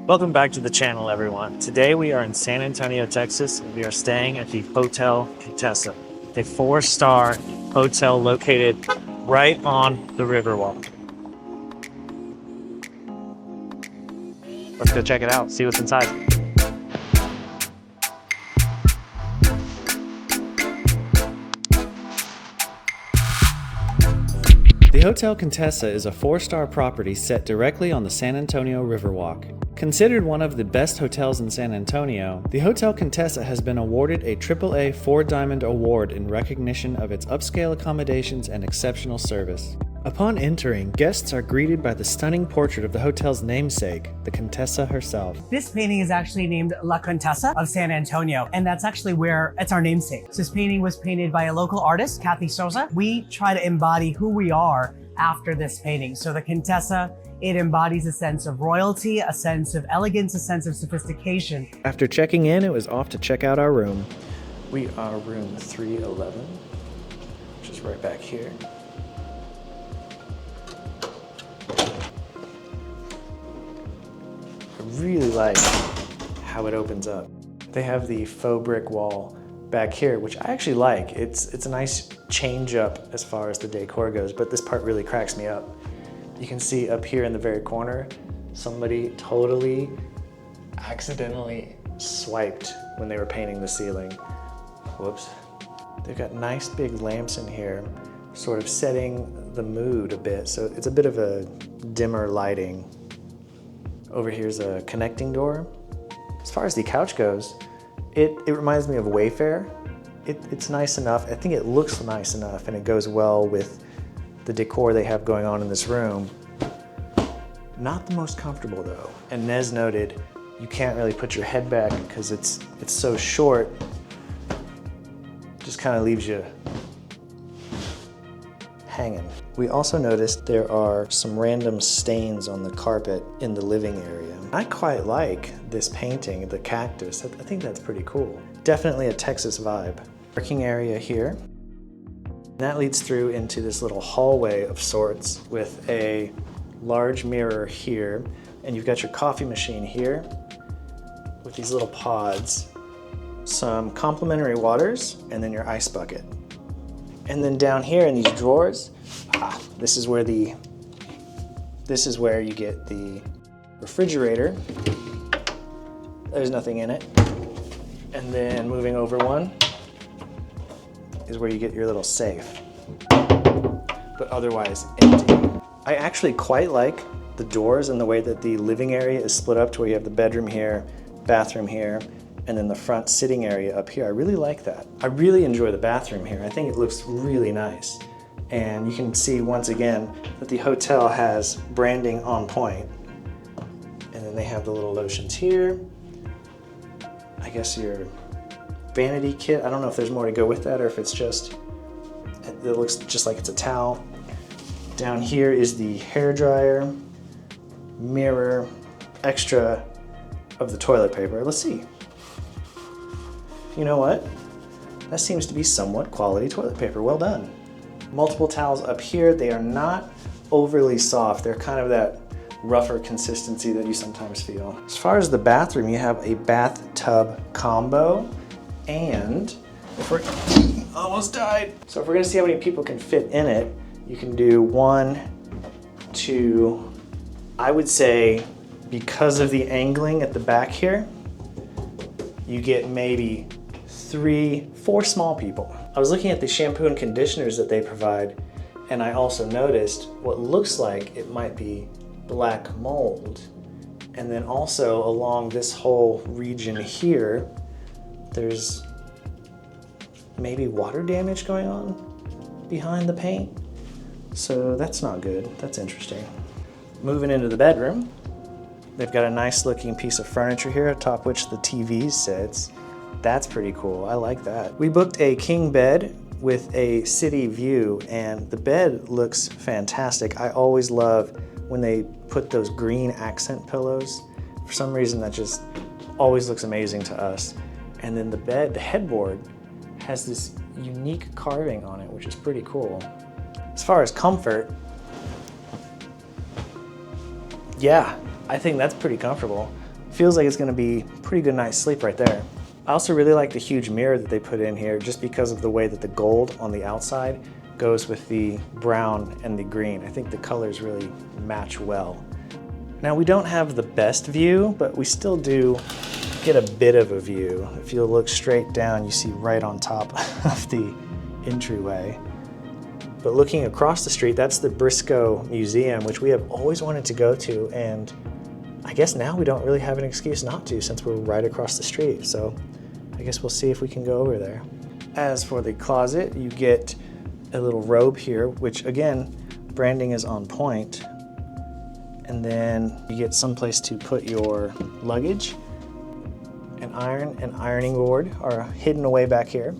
Welcome back to the channel, everyone. Today we are in San Antonio, Texas, and we are staying at the Hotel Contessa, a 4-star hotel located right on the Riverwalk. Let's go check it out, see what's inside. The Hotel Contessa is a 4-star property set directly on the San Antonio Riverwalk. Considered one of the best hotels in San Antonio, the Hotel Contessa has been awarded a AAA 4-Diamond Award in recognition of its upscale accommodations and exceptional service. Upon entering, guests are greeted by the stunning portrait of the hotel's namesake, the Contessa herself. This painting is actually named La Contessa of San Antonio, and that's actually where it's our namesake. So this painting was painted by a local artist, Kathy Sosa. We try to embody who we are after this painting. So the Contessa, it embodies a sense of royalty, a sense of elegance, a sense of sophistication. After checking in, it was off to check out our room. We are room 311, which is right back here. I really like how it opens up. They have the faux brick wall back here, which I actually like. It's a nice change up as far as the decor goes, but this part really cracks me up. You can see up here in the very corner, somebody totally accidentally swiped when they were painting the ceiling. Whoops. They've got nice big lamps in here, sort of setting the mood a bit. So it's a bit of a dimmer lighting. Over here's a connecting door. As far as the couch goes, it reminds me of Wayfair. It's nice enough. I think it looks nice enough, and it goes well with the decor they have going on in this room. Not the most comfortable though. And Inez noted, you can't really put your head back because it's so short. Just kind of leaves you hanging. We also noticed there are some random stains on the carpet in the living area. I quite like this painting, the cactus. I think that's pretty cool. Definitely a Texas vibe. Working area here. That leads through into this little hallway of sorts with a large mirror here. And you've got your coffee machine here with these little pods, some complimentary waters, and then your ice bucket. And then down here in these drawers, this is where you get the refrigerator. There's nothing in it. And then moving over one is where you get your little safe, but otherwise empty. I actually quite like the doors and the way that the living area is split up to where you have the bedroom here, bathroom here, and then the front sitting area up here. I really like that. I really enjoy the bathroom here. I think it looks really nice. And you can see once again that the hotel has branding on point. And then they have the little lotions here. I guess your vanity kit. I don't know if there's more to go with that or if it's just, it looks just like it's a towel. Down here is the hair dryer, mirror, extra of the toilet paper. Let's see. You know what? That seems to be somewhat quality toilet paper. Well done. Multiple towels up here. They are not overly soft. They're kind of that rougher consistency that you sometimes feel. As far as the bathroom, you have a bathtub combo, and if we're almost died. So if we're gonna see how many people can fit in it, you can do 1, 2, I would say because of the angling at the back here, you get maybe 3, 4 small people. I was looking at the shampoo and conditioners that they provide, and I also noticed what looks like it might be black mold. And then also along this whole region here, there's maybe water damage going on behind the paint. So that's not good. That's interesting. Moving into the bedroom, they've got a nice looking piece of furniture here atop which the TV sits. That's pretty cool. I like that. We booked a king bed with a city view, and the bed looks fantastic. I always love when they put those green accent pillows. For some reason, that just always looks amazing to us. And then the bed, the headboard, has this unique carving on it, which is pretty cool. As far as comfort, yeah, I think that's pretty comfortable. Feels like it's gonna be a pretty good night's sleep right there. I also really like the huge mirror that they put in here just because of the way that the gold on the outside goes with the brown and the green. I think the colors really match well. Now we don't have the best view, but we still do get a bit of a view. If you look straight down, you see right on top of the entryway. But looking across the street, that's the Briscoe Museum, which we have always wanted to go to, and I guess now we don't really have an excuse not to since we're right across the street. So I guess we'll see if we can go over there. As for the closet, you get a little robe here, which again, branding is on point. And then you get someplace to put your luggage. An iron and ironing board are hidden away back here.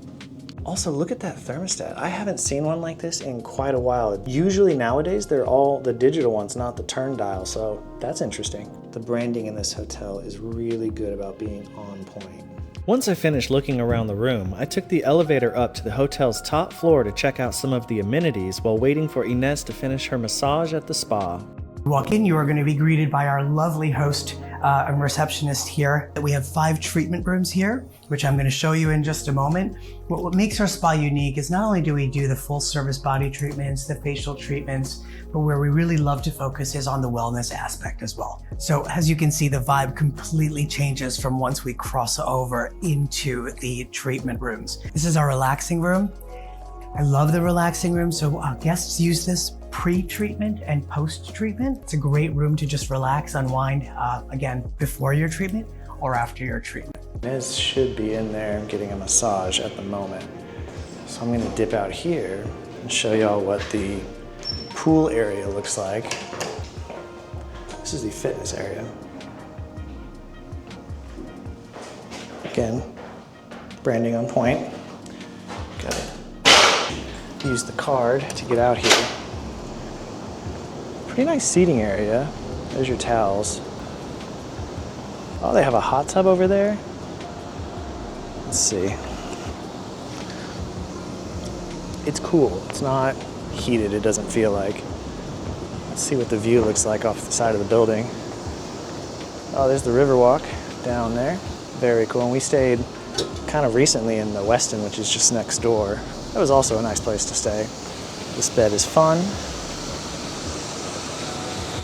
Also, look at that thermostat. I haven't seen one like this in quite a while. Usually nowadays, they're all the digital ones, not the turn dial, so that's interesting. The branding in this hotel is really good about being on point. Once I finished looking around the room, I took the elevator up to the hotel's top floor to check out some of the amenities while waiting for Inez to finish her massage at the spa. Walk in, you are going to be greeted by our lovely host and receptionist here. We have 5 treatment rooms here, which I'm going to show you in just a moment. What makes our spa unique is not only do we do the full service body treatments, the facial treatments, but where we really love to focus is on the wellness aspect as well. So as you can see, the vibe completely changes from once we cross over into the treatment rooms. This is our relaxing room. I love the relaxing room, so guests use this pre-treatment and post-treatment. It's a great room to just relax, unwind, again, before your treatment or after your treatment. Inez should be in there getting a massage at the moment. So I'm gonna dip out here and show y'all what the pool area looks like. This is the fitness area. Again, branding on point. Gotta use the card to get out here. Pretty nice seating area. There's your towels. Oh, they have a hot tub over there. Let's see. It's cool. It's not heated, it doesn't feel like. Let's see what the view looks like off the side of the building. Oh, there's the Riverwalk down there. Very cool. And we stayed kind of recently in the Westin, which is just next door. That was also a nice place to stay. This bed is fun.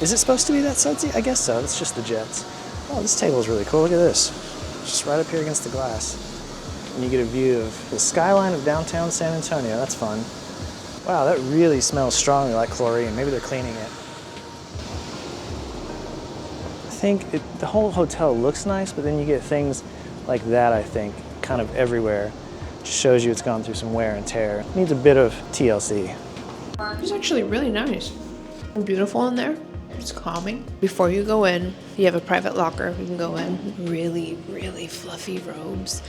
Is it supposed to be that sudsy? I guess so. It's just the jets. Oh, this table is really cool. Look at this. It's just right up here against the glass. And you get a view of the skyline of downtown San Antonio. That's fun. Wow, that really smells strongly like chlorine. Maybe they're cleaning it. I think the whole hotel looks nice, but then you get things like that, I think, kind of everywhere. Just shows you it's gone through some wear and tear. Needs a bit of TLC. It's actually really nice. Beautiful in there. It's calming. Before you go in, you have a private locker. You can go in. Really, really fluffy robes.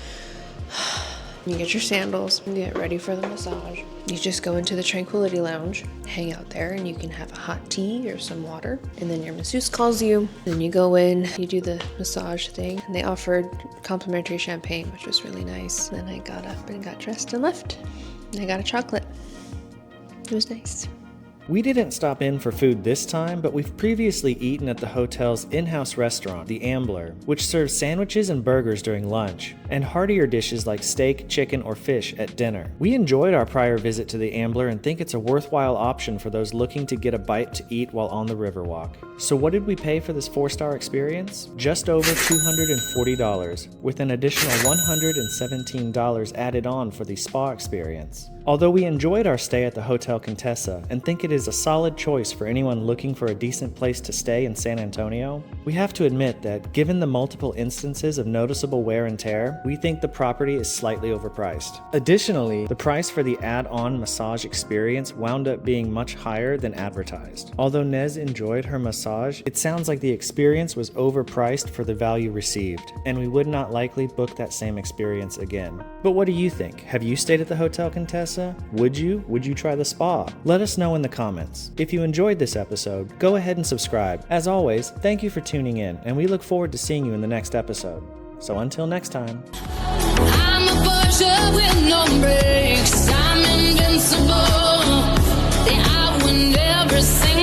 You get your sandals and get ready for the massage. You just go into the Tranquility Lounge, hang out there, and you can have a hot tea or some water. And then your masseuse calls you, and you go in, you do the massage thing. And they offered complimentary champagne, which was really nice. And then I got up and got dressed and left. And I got a chocolate. It was nice. We didn't stop in for food this time, but we've previously eaten at the hotel's in-house restaurant, the Ambler, which serves sandwiches and burgers during lunch, and heartier dishes like steak, chicken, or fish at dinner. We enjoyed our prior visit to the Ambler and think it's a worthwhile option for those looking to get a bite to eat while on the Riverwalk. So what did we pay for this 4-star experience? Just over $240, with an additional $117 added on for the spa experience. Although we enjoyed our stay at the Hotel Contessa and think it is a solid choice for anyone looking for a decent place to stay in San Antonio, we have to admit that given the multiple instances of noticeable wear and tear, we think the property is slightly overpriced. Additionally, the price for the add-on massage experience wound up being much higher than advertised. Although Inez enjoyed her massage, it sounds like the experience was overpriced for the value received, and we would not likely book that same experience again. But what do you think? Have you stayed at the Hotel Contessa? Would you? Would you try the spa? Let us know in the comments. If you enjoyed this episode, go ahead and subscribe. As always, thank you for tuning in, and we look forward to seeing you in the next episode. So until next time. I'm a pusher with no brakes. I'm invincible. Yeah, I win every single